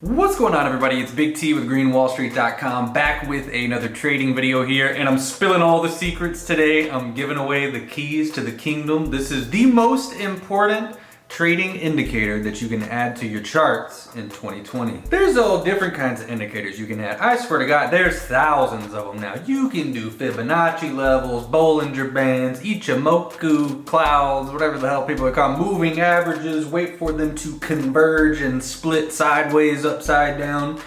What's going on, everybody? It's Big T with GreenWallSt.com, back with another trading video here, and I'm spilling all the secrets today. I'm giving away the keys to the kingdom. This is the most important trading indicator that you can add to your charts in 2020. There's all different kinds of indicators you can add. I swear to God, there's thousands of them now. You can do Fibonacci levels, Bollinger Bands, Ichimoku clouds, whatever the hell people are called, moving averages, wait for them to converge and split sideways, upside down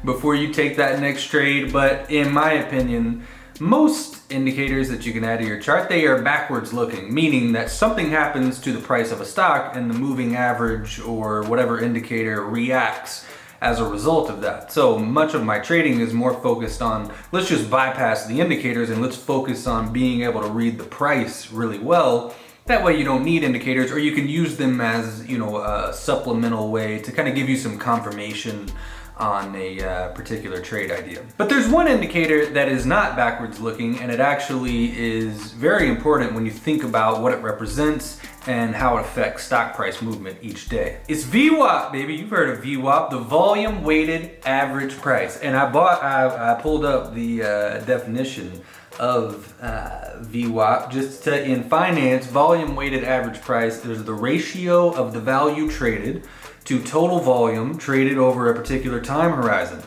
before you take that next trade. But in my opinion, most indicators that you can add to your chart, they are backwards looking, meaning that something happens to the price of a stock and the moving average or whatever indicator reacts as a result of that. So much of my trading is more focused on, let's just bypass the indicators and let's focus on being able to read the price really well. That way you don't need indicators, or you can use them as, a supplemental way to kind of give you some confirmation on a particular trade idea. But there's one indicator that is not backwards looking, and it actually is very important when you think about what it represents and how it affects stock price movement each day. It's VWAP, baby. You've heard of VWAP, the volume weighted average price. And I pulled up the definition of VWAP. In finance, volume weighted average price is the ratio of the value traded to total volume traded over a particular time horizon.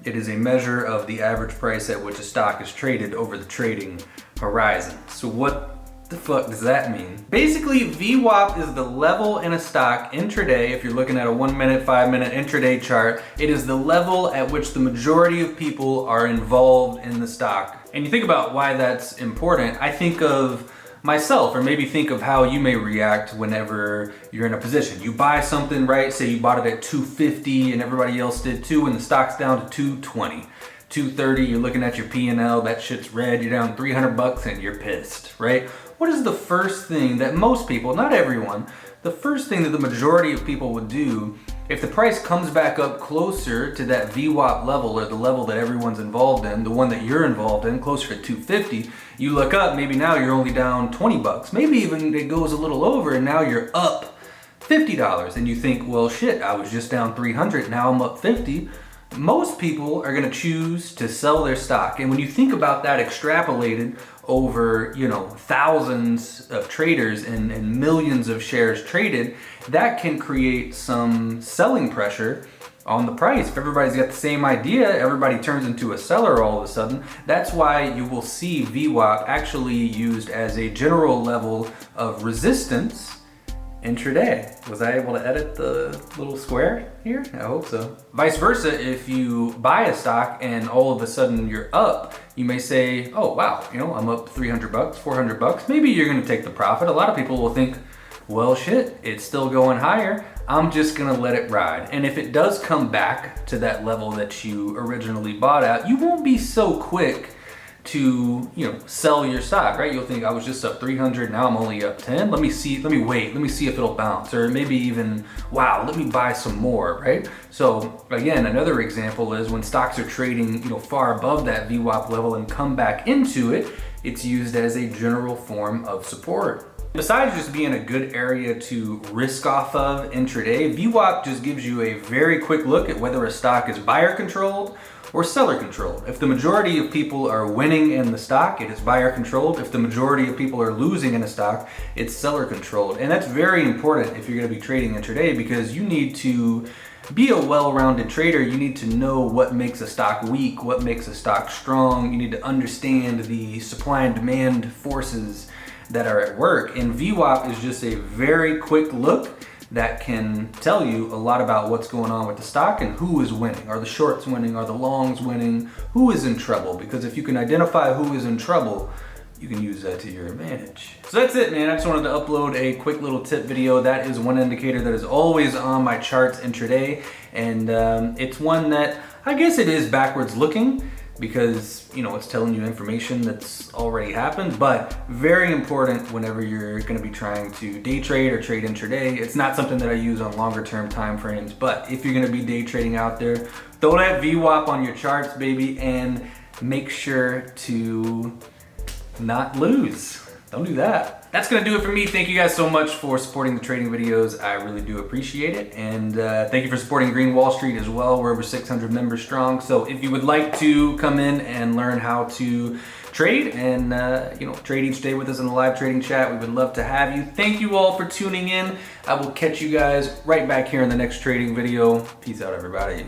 It is a measure of the average price at which a stock is traded over the trading horizon. So what the fuck does that mean? Basically, VWAP is the level in a stock intraday. If you're looking at a 1 minute, 5 minute intraday chart, it is the level at which the majority of people are involved in the stock. And you think about why that's important. I think of myself, or maybe think of how you may react whenever you're in a position. You buy something, right? Say you bought it at 250 and everybody else did too, and the stock's down to 220. 230, you're looking at your P&L, that shit's red, you're down 300 bucks and you're pissed, right? What is the first thing that most people, not everyone, the first thing that the majority of people would do if the price comes back up closer to that VWAP level, or the level that everyone's involved in, the one that you're involved in, closer to 250, you look up, maybe now you're only down 20 bucks. Maybe even it goes a little over and now you're up $50 and you think, well shit, I was just down 300, now I'm up 50. Most people are gonna choose to sell their stock. And when you think about that extrapolated over, thousands of traders and millions of shares traded, that can create some selling pressure on the price. If everybody's got the same idea, everybody turns into a seller all of a sudden. That's why you will see VWAP actually used as a general level of resistance intraday. Was I able to edit the little square here? I hope so. Vice versa, if you buy a stock and all of a sudden you're up, you may say, oh wow, I'm up 300 bucks, 400 bucks. Maybe you're gonna take the profit. A lot of people will think, well shit, it's still going higher. I'm just gonna let it ride. And if it does come back to that level that you originally bought at, you won't be so quick to sell your stock, right? You'll think, I was just up 300, now I'm only up 10. Let me wait, let me see if it'll bounce, or maybe even, wow, let me buy some more, right? So again, another example is when stocks are trading far above that VWAP level and come back into it, it's used as a general form of support. Besides just being a good area to risk off of intraday, VWAP just gives you a very quick look at whether a stock is buyer controlled or seller controlled. If the majority of people are winning in the stock, it is buyer controlled. If the majority of people are losing in a stock, it's seller controlled. And that's very important if you're gonna be trading intraday, because you need to be a well-rounded trader. You need to know what makes a stock weak, what makes a stock strong. You need to understand the supply and demand forces that are at work. And VWAP is just a very quick look that can tell you a lot about what's going on with the stock and who is winning. Are the shorts winning? Are the longs winning? Who is in trouble? Because if you can identify who is in trouble, you can use that to your advantage. So that's it, man. I just wanted to upload a quick little tip video. That is one indicator that is always on my charts intraday. And it's one that I guess it is backwards looking, because it's telling you information that's already happened, but very important whenever you're going to be trying to day trade or trade intraday. It's not something that I use on longer term time frames, but if you're going to be day trading out there, throw that VWAP on your charts, baby, and make sure to not lose. Don't do that. That's gonna do it for me. Thank you guys so much for supporting the trading videos. I really do appreciate it. And thank you for supporting Green Wall Street as well. We're over 600 members strong. So if you would like to come in and learn how to trade and trade each day with us in the live trading chat, we would love to have you. Thank you all for tuning in. I will catch you guys right back here in the next trading video. Peace out, everybody.